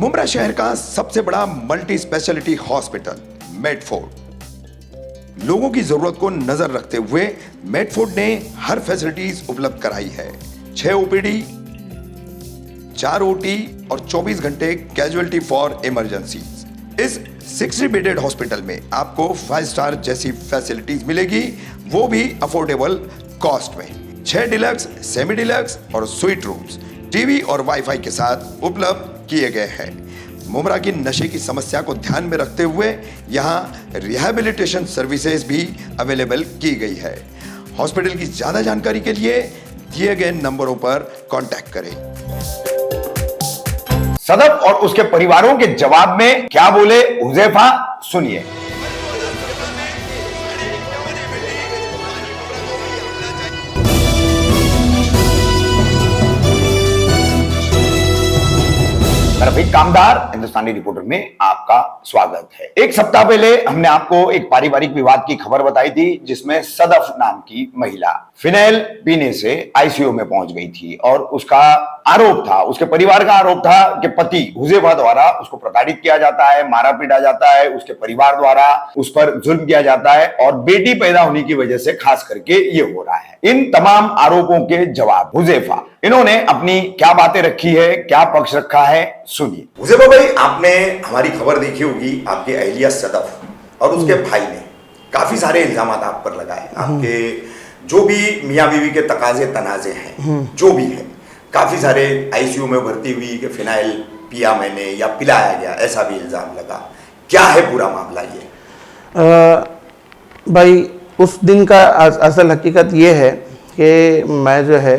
मुंब्रा शहर का सबसे बड़ा मल्टी स्पेशलिटी हॉस्पिटल मेडफोर्ड लोगों की जरूरत को नजर रखते हुए मेडफोर्ड ने हर फैसिलिटीज उपलब्ध कराई है। 6 ओपीडी, 4 ओटी और 24 घंटे कैजुअलिटी फॉर इमरजेंसी। इस 60 बेडेड हॉस्पिटल में आपको 5 स्टार जैसी फैसिलिटीज मिलेगी, वो भी अफोर्डेबल कॉस्ट में। 6 डिलक्स, सेमी डिलक्स और स्वीट रूम्स टीवी और वाईफाई के साथ उपलब्ध किए गए हैं। मुंब्रा की नशे की समस्या को ध्यान में रखते हुए यहां रिहैबिलिटेशन सर्विसेज भी अवेलेबल की गई है। हॉस्पिटल की ज्यादा जानकारी के लिए दिए गए नंबरों पर कांटेक्ट करें। सदफ और उसके परिवारों के जवाब में क्या बोले हुज़ैफा, सुनिए। रफीक कामदार हिंदुस्तानी रिपोर्टर में आपका स्वागत है। एक सप्ताह पहले हमने आपको एक पारिवारिक विवाद की खबर बताई थी, जिसमें सदफ नाम की महिला फिनाइल पीने से आईसीयू में पहुंच गई थी और उसका आरोप था, उसके परिवार का आरोप था कि पति हुज़ैफा द्वारा उसको प्रताड़ित किया जाता है, मारा पीटा जाता है, उसके परिवार द्वारा उस पर जुल्म किया जाता है और बेटी पैदा होने की वजह से खास करके ये हो रहा है। इन तमाम आरोपों के जवाब हुज़ैफा इन्होंने अपनी क्या बातें रखी है, क्या पक्ष रखा है, सुनिए। हुज़ैफा भाई, आपने हमारी खबर देखी होगी, आपके अहलिया सदफ और उसके भाई ने काफी सारे इल्जाम आप पर लगाए। आपके जो भी मियाँ बीवी के तकाजे तनाजे हैं, जो भी है, काफी सारे आईसीयू में भर्ती हुई कि फिनाइल पिया मैंने या पिलाया गया, ऐसा भी इल्जाम लगा। क्या है पूरा मामला ये? भाई, उस दिन का असल हकीकत ये है कि मैं जो है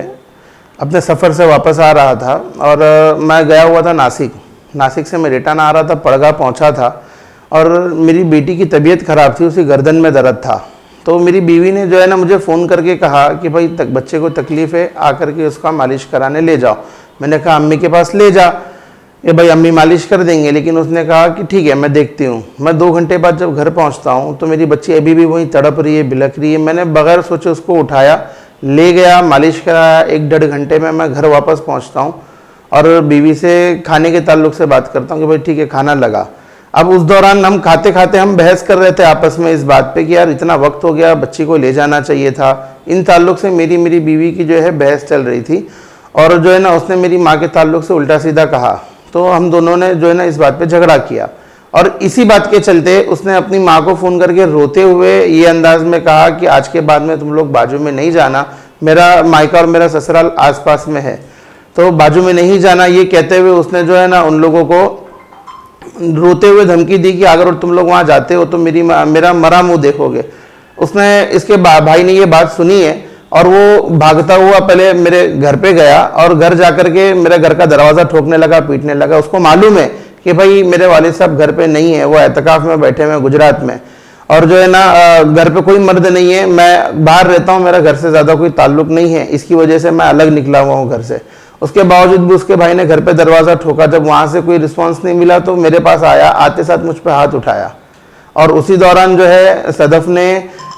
अपने सफ़र से वापस आ रहा था और मैं गया हुआ था नासिक से मैं रिटर्न आ रहा था, पड़गा पहुंचा था और मेरी बेटी की तबीयत ख़राब थी, उसी गर्दन में दर्द था। तो मेरी बीवी ने जो है ना मुझे फ़ोन करके कहा कि भाई बच्चे को तकलीफ़ है, आकर के उसका मालिश कराने ले जाओ। मैंने कहा अम्मी के पास ले जा, ये भाई अम्मी मालिश कर देंगे। लेकिन उसने कहा कि ठीक है, मैं देखती हूँ। मैं 2 घंटे बाद जब घर पहुँचता हूँ तो मेरी बच्ची अभी भी वहीं तड़प रही है, बिलख रही है। मैंने बगैर सोचे उसको उठाया, ले गया, मालिश कराया। 1-1.5 घंटे में मैं घर वापस पहुँचता हूँ और बीवी से खाने के ताल्लुक से बात करता हूँ कि भाई ठीक है, खाना लगा। अब उस दौरान हम खाते खाते हम बहस कर रहे थे आपस में इस बात पे कि यार इतना वक्त हो गया, बच्ची को ले जाना चाहिए था। इन ताल्लुक से मेरी बीवी की जो है बहस चल रही थी और जो है ना उसने मेरी माँ के ताल्लुक से उल्टा सीधा कहा। तो हम दोनों ने जो है ना इस बात पे झगड़ा किया और इसी बात के चलते उसने अपनी माँ को फ़ोन करके रोते हुए ये अंदाज में कहा कि आज के बाद में तुम लोग बाजू में नहीं जाना, मेरा मायका और मेरा ससुराल आसपास में है, तो बाजू में नहीं जाना। ये कहते हुए उसने जो है ना उन लोगों को रोते हुए धमकी दी कि अगर तुम लोग वहाँ जाते हो तो मेरा मरा मुंह देखोगे। उसने इसके भाई ने ये बात सुनी है और वो भागता हुआ पहले मेरे घर पे गया और घर जाकर के मेरे घर का दरवाज़ा ठोकने लगा, पीटने लगा। उसको मालूम है कि भाई मेरे वालिद साहब घर पे नहीं है, वो एतकाफ़ में बैठे हुए गुजरात में, और जो है ना घर पे कोई मर्द नहीं है, मैं बाहर रहता हूँ, मेरा घर से ज़्यादा कोई ताल्लुक नहीं है, इसकी वजह से मैं अलग निकला हुआ हूँ घर से। उसके बावजूद भी उसके भाई ने घर पे दरवाज़ा ठोका। जब वहाँ से कोई रिस्पांस नहीं मिला तो मेरे पास आया, आते साथ मुझ पे हाथ उठाया और उसी दौरान जो है सदफ ने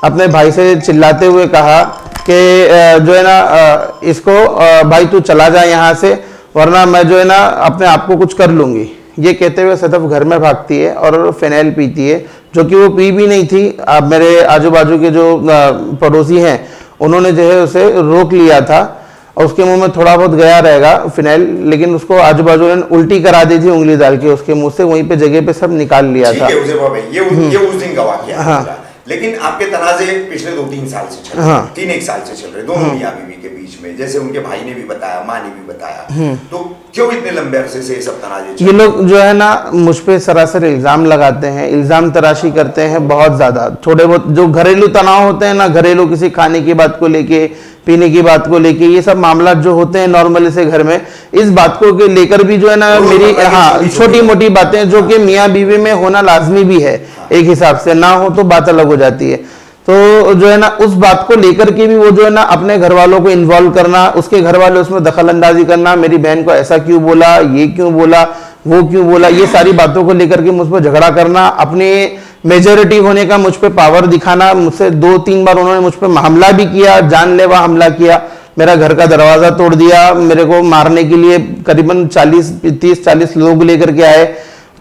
अपने भाई से चिल्लाते हुए कहा कि जो है ना इसको भाई तू चला जा यहाँ से, वरना मैं जो है ना अपने आप को कुछ कर लूँगी। ये कहते हुए सदफ घर में भागती है और फिनाइल पीती है, जो कि वो पी भी नहीं थी। अब मेरे आजू बाजू के जो पड़ोसी हैं उन्होंने जो है उसे रोक लिया था और उसके मुंह में थोड़ा बहुत गया रहेगा फिनाइल, लेकिन उसको आजू बाजू ने उल्टी करा दी थी उंगली डाल के उसके मुंह से, वहीं पे जगह पे सब निकाल लिया था। ये उस दिन का वाकया है। लेकिन आपके तनाजे पिछले 2-3 साल से चल रहे, 3-1 साल से चल रहे, दोनों मियाँ बीवी के बीच में, जैसे उनके भाई ने भी बताया, माँ ने भी बताया। तो क्यों इतने लंबे अरसे से ये सब तनाजे? ये लोग जो है ना मुझ पे सरासर इल्जाम लगाते हैं, इल्जाम तराशी करते हैं बहुत ज्यादा। थोड़े बहुत जो घरेलू तनाव होते हैं ना, घरेलू किसी खाने की बात को लेके, पीने की बात को लेके, ये सब मामला जो होते हैं नॉर्मली से घर में, इस बात को लेकर भी जो है ना मेरी छोटी मोटी बातें जो कि मियाँ बीवी में होना लाजमी भी है, एक हिसाब से ना हो तो बात अलग हो जाती है। तो जो है ना उस बात को लेकर के भी वो जो है ना अपने घर वालों को इन्वॉल्व करना, उसके घर वाले उसमें दखल अंदाजी करना, मेरी बहन को ऐसा क्यों बोला, ये क्यों बोला, वो क्यों बोला, ये सारी बातों को लेकर के मुझ पर झगड़ा करना, अपने मेजॉरिटी होने का मुझ पे पावर दिखाना। मुझसे 2-3 बार उन्होंने मुझ पे हमला भी किया, जानलेवा हमला किया, मेरा घर का दरवाजा तोड़ दिया, मेरे को मारने के लिए करीबन 30-40 लोग लेकर के आए,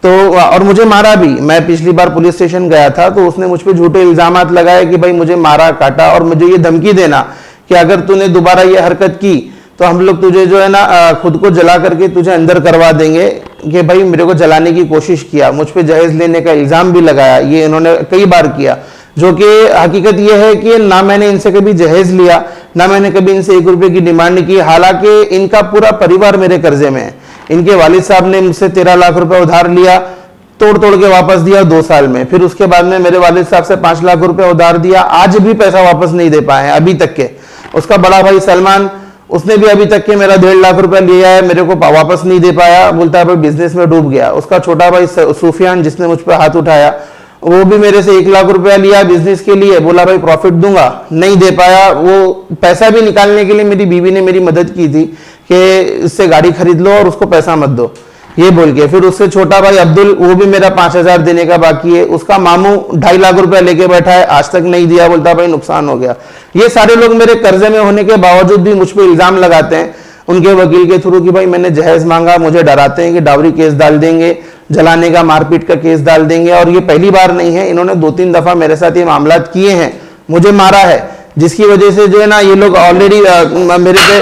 तो और मुझे मारा भी। मैं पिछली बार पुलिस स्टेशन गया था तो उसने मुझ पे झूठे इल्जामात लगाए कि भाई मुझे मारा काटा, और मुझे ये धमकी देना कि अगर तूने दोबारा ये हरकत की तो हम लोग तुझे जो है ना खुद को जला करके तुझे अंदर करवा देंगे। कि भाई मेरे को जलाने की कोशिश किया, मुझ पे जहेज लेने का इल्जाम भी लगाया, ये इन्होंने कई बार किया। जो कि हकीकत ये है कि ना मैंने इनसे कभी जहेज लिया, ना मैंने कभी इनसे 1 रुपए की डिमांड नहीं की। हालांकि इनका पूरा परिवार मेरे कर्जे में है। इनके वालिद साहब ने मुझसे 13 लाख रुपए उधार लिया, तोड़ तोड़ के वापस दिया 2 साल में। फिर उसके बाद में मेरे वालिद साहब से 5 लाख रुपए उधार दिया, आज भी पैसा वापस नहीं दे पाए हैं अभी तक के। उसका बड़ा भाई सलमान, उसने भी अभी तक के मेरा 1.5 लाख रुपए लिया है, मेरे को वापस नहीं दे पाया, बोलता है भाई बिजनेस में डूब गया। उसका छोटा भाई सूफियान, जिसने मुझ पर हाथ उठाया, वो भी मेरे से 1 लाख रुपया लिया बिजनेस के लिए, बोला भाई प्रॉफिट दूंगा, नहीं दे पाया। वो पैसा भी निकालने के लिए मेरी बीवी ने मेरी मदद की थी कि इससे गाड़ी खरीद लो और उसको पैसा मत दो, ये बोल के। फिर उससे छोटा भाई अब्दुल, वो भी मेरा 5,000 देने का बाकी है। उसका मामू 2.5 लाख रुपया लेके बैठा है, आज तक नहीं दिया, बोलता भाई नुकसान हो गया। ये सारे लोग मेरे कर्जे में होने के बावजूद भी मुझ पर इल्जाम लगाते हैं उनके वकील के थ्रू कि भाई मैंने जहेज मांगा, मुझे डराते हैं कि डावरी केस डाल देंगे, जलाने का, मारपीट का केस डाल देंगे। और ये पहली बार नहीं है, इन्होंने 2-3 दफा मेरे साथ ये मामला किए हैं, मुझे मारा है, जिसकी वजह से जो है ना ये लोग ऑलरेडी मेरे पे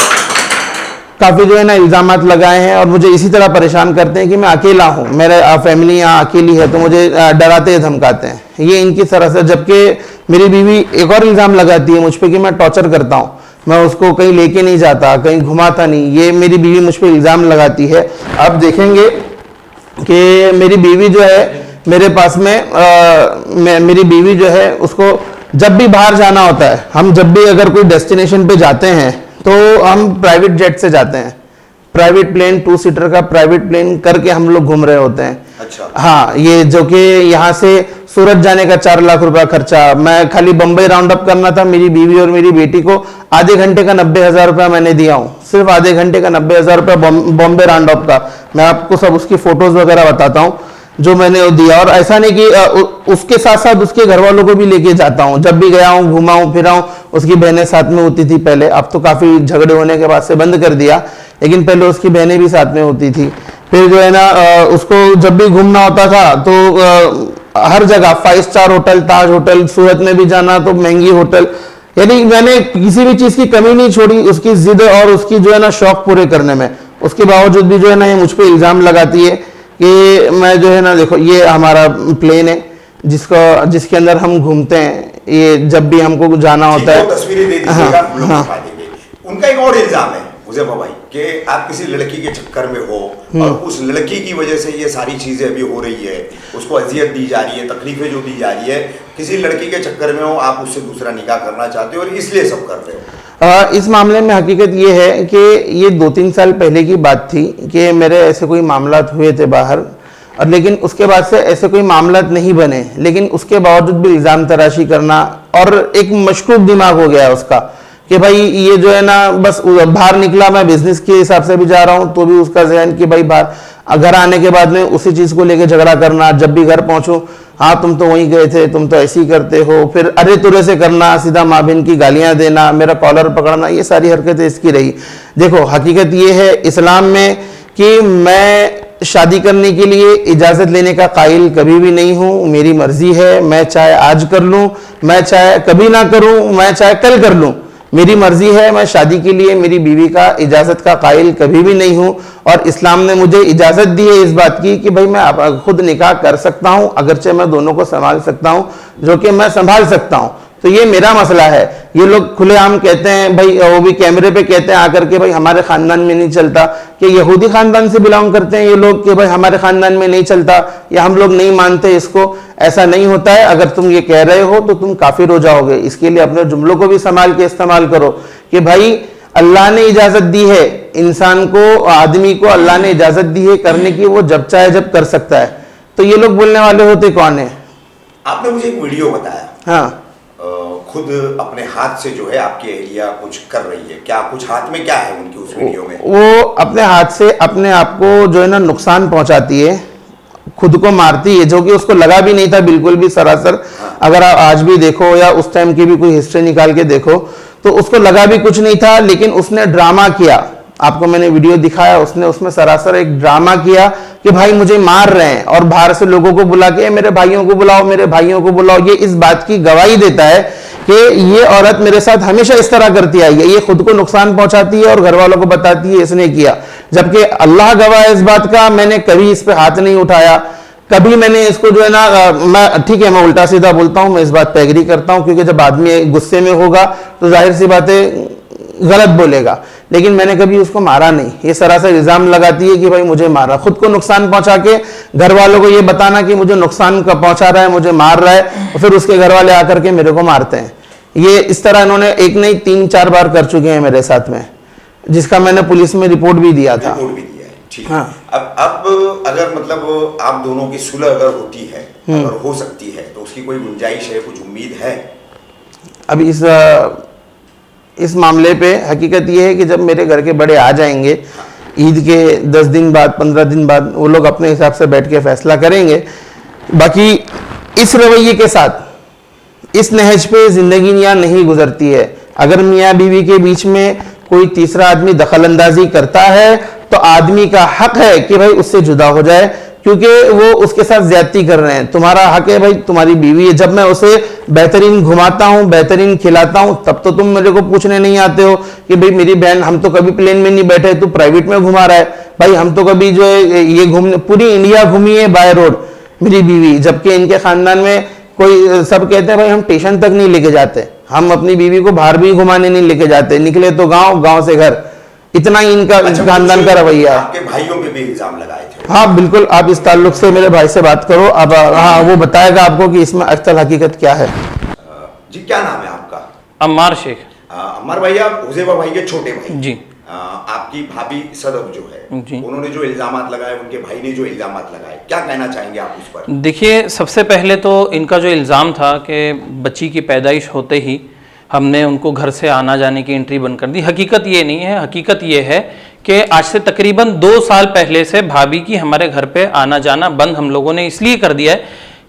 काफी जो है ना इल्जामात लगाए हैं और मुझे इसी तरह परेशान करते हैं कि मैं अकेला हूँ, मेरे फैमिली यहाँ अकेली है, तो मुझे डराते धमकाते हैं। ये इनकी तरह से, जबकि मेरी बीवी एक और इल्जाम लगाती है मुझ पे कि मैं टॉर्चर करता हूँ, मैं उसको कहीं लेके नहीं जाता, कहीं घुमाता नहीं। ये मेरी बीवी मुझ पे इल्जाम लगाती है। आप देखेंगे कि मेरी बीवी जो है मेरे पास में मेरी बीवी जो है उसको जब भी बाहर जाना होता है, हम जब भी अगर कोई डेस्टिनेशन पे जाते हैं तो हम प्राइवेट जेट से जाते हैं, प्राइवेट प्लेन, 2 सीटर का प्राइवेट प्लेन करके हम लोग घूम रहे होते हैं। अच्छा। हाँ, ये जो कि यहाँ से सूरत जाने का 4 लाख रुपया खर्चा, मैं खाली बम्बई राउंड अप करना था, मेरी बीवी और मेरी बेटी को आधे घंटे का 90,000 रुपया मैंने दिया हूँ, सिर्फ आधे घंटे का 90,000 रुपया बॉम्बे राउंड अप का। मैं आपको सब उसकी फोटोज वगैरह बताता हूँ जो मैंने दिया। और ऐसा नहीं कि उसके साथ साथ उसके घर वालों को भी लेके जाता हूँ, जब भी गया हूँ, घुमा हूँ, फिरा हूँ। उसकी बहनें साथ में होती थी पहले, अब तो काफी झगड़े होने के बाद से बंद कर दिया, लेकिन पहले उसकी बहनें भी साथ में होती थी। फिर जो है ना उसको जब भी घूमना होता था तो हर जगह 5 स्टार होटल, ताज होटल, सूरत में भी जाना तो महंगी होटल, यानी मैंने किसी भी चीज की कमी नहीं छोड़ी उसकी जिद और उसकी जो है ना शौक पूरे करने में। उसके बावजूद भी जो है ना ये मुझ पे इल्जाम लगाती है कि मैं जो है ना, देखो ये हमारा प्लेन है जिसके अंदर हम घूमते हैं, ये जब भी हमको जाना होता है। तस्वीरें दे दीजिएगा, हम लोग दिखा देंगे। उनका एक और इल्जाम है हुज़ैफा भाई कि आप किसी लड़की के चक्कर में हो और उस लड़की की वजह से ये सारी चीजें अभी हो रही है, उसको अजियत दी जा रही है, तकलीफें जो दी जा रही है, किसी लड़की के चक्कर में हो, आप उससे दूसरा निकाह करना चाहते हो और इसलिए सब कर रहे हो। इस मामले में हकीकत ये है कि ये 2-3 साल पहले की बात थी कि मेरे ऐसे कोई मामलात हुए थे बाहर, और लेकिन उसके बाद से ऐसे कोई मामलात नहीं बने, लेकिन उसके बावजूद भी इल्ज़ाम तराशी करना और एक मशकूक दिमाग हो गया है उसका कि भाई ये जो है ना बस बाहर निकला, मैं बिजनेस के हिसाब से भी जा रहा हूँ तो भी उसका जहन कि भाई बाहर घर आने के बाद में उसी चीज़ को लेके झगड़ा करना, जब भी घर पहुँचूँ हाँ तुम तो वहीं गए थे, तुम तो ऐसे ही करते हो, फिर अरे तुरे से करना, सीधा माँ बहन की गालियाँ देना, मेरा कॉलर पकड़ना, ये सारी हरकतें इसकी रही। देखो हकीकत ये है इस्लाम में कि मैं शादी करने के लिए इजाज़त लेने का कायल कभी भी नहीं हूँ, मेरी मर्जी है, मैं चाहे आज कर लूँ, मैं चाहे कभी ना करूँ, मैं चाहे कल कर लूँ, मेरी मर्जी है। मैं शादी के लिए मेरी बीवी का इजाज़त का कायल कभी भी नहीं हूँ और इस्लाम ने मुझे इजाज़त दी है इस बात की कि भाई मैं खुद निकाह कर सकता हूँ, अगरचे मैं दोनों को संभाल सकता हूँ, जो कि मैं संभाल सकता हूँ। तो ये मेरा मसला है। ये लोग खुलेआम कहते हैं भाई, वो भी कैमरे पे कहते हैं आकर के भाई हमारे खानदान में नहीं चलता, कि यहूदी खानदान से बिलोंग करते हैं ये लोग कि भाई हमारे खानदान में नहीं चलता या हम लोग नहीं मानते इसको। ऐसा नहीं होता है। अगर तुम ये कह रहे हो तो तुम काफिर हो जाओगे। इसके लिए अपने जुमलों को भी संभाल के इस्तेमाल करो कि भाई अल्लाह ने इजाजत दी है इंसान को, आदमी को अल्लाह ने इजाजत दी है करने की, वो जब चाहे जब कर सकता है। तो ये लोग बोलने वाले होते कौन है? आपने मुझे एक वीडियो बताया, हाँ, खुद अपने हाथ से जो है आपकी अहलिया कुछ कर रही है, क्या कुछ हाथ में क्या है उनकी उस वीडियो में? वो अपने हाथ से अपने आप को जो है ना नुकसान पहुंचाती है, खुद को मारती है, जो कि उसको लगा भी नहीं था बिल्कुल भी सरासर। अगर आप आज भी देखो या उस टाइम की भी कोई हिस्ट्री निकाल के देखो तो उसको लगा भी कुछ नहीं था, लेकिन उसने ड्रामा किया। आपको मैंने वीडियो दिखाया, उसने उसमें सरासर एक ड्रामा किया कि भाई मुझे मार रहे हैं, और बाहर से लोगों को बुला के मेरे भाइयों को बुलाओ, मेरे भाइयों को बुलाओ। ये इस बात की गवाही देता है कि ये औरत मेरे साथ हमेशा इस तरह करती आई है, ये खुद को नुकसान पहुंचाती है और घर वालों को बताती है इसने किया, जबकि अल्लाह गवाह है इस बात का, मैंने कभी इस पे हाथ नहीं उठाया, कभी मैंने इसको जो है ना, मैं ठीक है, मैं उल्टा सीधा बोलता हूं, मैं इस बात पे एग्री करता हूं, क्योंकि जब आदमी गुस्से में होगा तो जाहिर सी बातें गलत बोलेगा, लेकिन मैंने कभी उसको मारा नहीं। ये सरासर इल्जाम लगाती है कि भाई मुझे मारा, खुद को नुकसान पहुंचा के घर वालों को ये बताना कि मुझे नुकसान पहुंचा रहा है, मुझे मार रहा है, और फिर उसके घर वाले आकर के मेरे को मारते हैं। ये इस तरह इन्होंने एक नहीं 3-4 बार कर चुके हैं मेरे साथ में, जिसका मैंने पुलिस में रिपोर्ट भी दिया था। रिपोर्ट भी दिया है, ठीक है। हाँ। अब अगर मतलब आप दोनों की सुलह अगर होती है, अगर हो सकती है, तो उसकी कोई गुंजाइश है, कुछ उम्मीद है? अब इस मामले पे हकीकत ये है कि जब मेरे घर के बड़े आ जाएंगे, ईद के 10 दिन बाद 15 दिन बाद, वो लोग अपने हिसाब से बैठ के फैसला करेंगे। बाकी इस रवैये के साथ इस नहज पे जिंदगी यहाँ नहीं गुजरती है। अगर मियाँ बीवी के बीच में कोई तीसरा आदमी दखल अंदाजी करता है तो आदमी का हक है कि भाई उससे जुदा हो जाए, क्योंकि वो उसके साथ ज्यादती कर रहे हैं। तुम्हारा हक है भाई, तुम्हारी बीवी है, जब मैं उसे बेहतरीन घुमाता हूँ, बेहतरीन खिलाता हूँ, तब तो तुम मेरे को पूछने नहीं आते हो कि भाई मेरी बहन, हम तो कभी प्लेन में नहीं बैठे, तू प्राइवेट में घुमा रहा है। भाई हम तो कभी जो है ये घूमने पूरी इंडिया घूमी है बाय रोड मेरी बीवी, जबकि इनके खानदान में कोई सब कहते हैं भाई हम स्टेशन तक नहीं लेके जाते, हम अपनी बीवी को बाहर भी घुमाने नहीं लेके जाते, निकले तो गाँव, गाँव से घर, इतना ही इनका खानदान का रवैया है। आपके भाइयों पे भी इल्जाम लगाए थे? हाँ बिल्कुल, आप इस ताल्लुक से मेरे भाई से बात करो। अब हाँ, वो बताएगा आपको कि इसमें असल हकीकत क्या है। जी, क्या नाम है आपका? अम्मार शेख। अम्मार भाई, आप हुज़ैफा भाई के छोटे भाई जी। आपकी भाभी सदफ जो है, जी। उन्होंने जो इल्जामात लगाए, उनके भाई ने जो इल्जामात लगाए, क्या कहना चाहेंगे आप उस पर? देखिए, सबसे पहले तो इनका जो इल्ज़ाम था कि बच्ची की पैदाइश होते ही हमने उनको घर से आना जाने की एंट्री बंद कर दी। हकीकत ये नहीं है, हकीकत ये है कि आज से तकरीबन 2 साल पहले से भाभी की हमारे घर पे आना जाना बंद हम लोगों ने इसलिए कर दिया है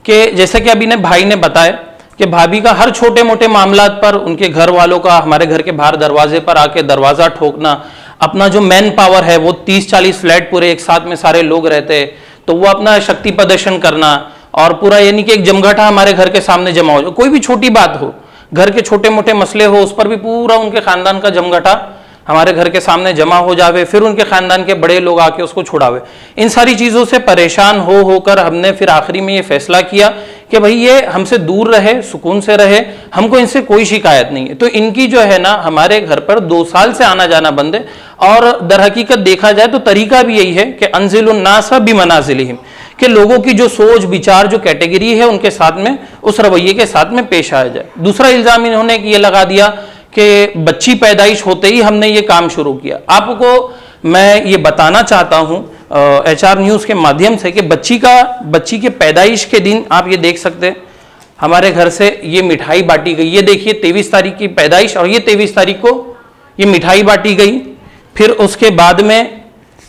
कि जैसे कि अभी ने भाई ने बताया कि भाभी का हर छोटे मोटे मामलात पर उनके घर वालों का हमारे घर के बाहर दरवाजे पर आके दरवाज़ा ठोकना, अपना जो मैन पावर है वो 30-40 फ्लैट पूरे एक साथ में सारे लोग रहते, तो वो अपना शक्ति प्रदर्शन करना, और पूरा यानी कि एक जमघटा हमारे घर के सामने जमा हो, कोई भी छोटी बात हो, घर के छोटे मोटे मसले हो, उस पर भी पूरा उनके खानदान का जमघटा हमारे घर के सामने जमा हो जावे, फिर उनके खानदान के बड़े लोग आके उसको छुड़ावे। इन सारी चीज़ों से परेशान होकर हमने फिर आखिरी में ये फैसला किया कि भाई ये हमसे दूर रहे, सुकून से रहे, हमको इनसे कोई शिकायत नहीं है। तो इनकी जो है ना हमारे घर पर 2 साल से आना जाना बंद है, और दर हकीकत देखा जाए तो तरीका भी यही है कि अंजिलुन नासा बिमनाजिलिहिम, कि लोगों की जो सोच विचार जो कैटेगरी है उनके साथ में उस रवैये के साथ में पेश आया जाए। दूसरा इल्ज़ाम इन्होंने ये लगा दिया कि बच्ची पैदाइश होते ही हमने ये काम शुरू किया। आपको मैं ये बताना चाहता हूँ HR न्यूज़ के माध्यम से कि बच्ची के पैदाइश के दिन आप ये देख सकते हैं हमारे घर से ये मिठाई बांटी गई। ये देखिए 23 तारीख की पैदाइश, और ये 23 तारीख को ये मिठाई बांटी गई। फिर उसके बाद में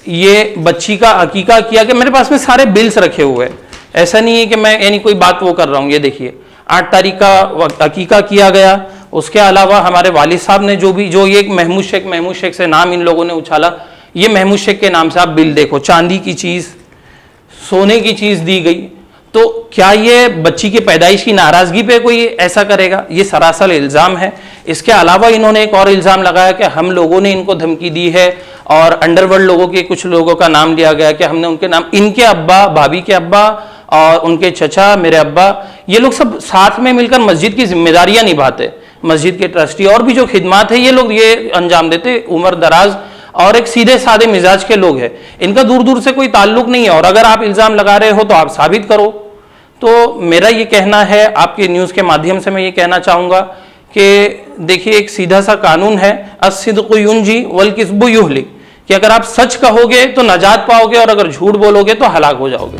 ये बच्ची का अकीका किया, कि मेरे पास में सारे बिल्स रखे हुए हैं, ऐसा नहीं है कि मैं यानी कोई बात वो कर रहा हूँ। ये देखिए 8 तारीख का अकीका किया गया। उसके अलावा हमारे वालिद साहब ने जो ये महमूद शेख से नाम इन लोगों ने उछाला, ये महमूद शेख के नाम से आप बिल देखो, चांदी की चीज़, सोने की चीज़ दी गई। तो क्या ये बच्ची की पैदाइश की नाराज़गी पे कोई ऐसा करेगा? ये सरासर इल्ज़ाम है। इसके अलावा इन्होंने एक और इल्ज़ाम लगाया कि हम लोगों ने इनको धमकी दी है, और अंडरवर्ल्ड लोगों के कुछ लोगों का नाम लिया गया कि हमने उनके नाम, इनके अब्बा, भाभी के अब्बा और उनके चचा, मेरे अब्बा, ये लोग सब साथ में मिलकर मस्जिद की जिम्मेदारियां निभाते, मस्जिद के ट्रस्टी और भी जो खिदमात है ये लोग ये अंजाम देते, उम्र दराज और एक सीधे साधे मिजाज के लोग हैं। इनका दूर दूर से कोई ताल्लुक नहीं है, और अगर आप इल्ज़ाम लगा रहे हो तो आप साबित करो। तो मेरा ये कहना है, आपके न्यूज़ के माध्यम से मैं ये कहना चाहूँगा कि देखिए एक सीधा सा कानून है, अस्सिद्क़ु युंजी वल किज़्बु युहलिक, कि अगर आप सच कहोगे तो नजात पाओगे, और अगर झूठ बोलोगे तो हलाक हो जाओगे।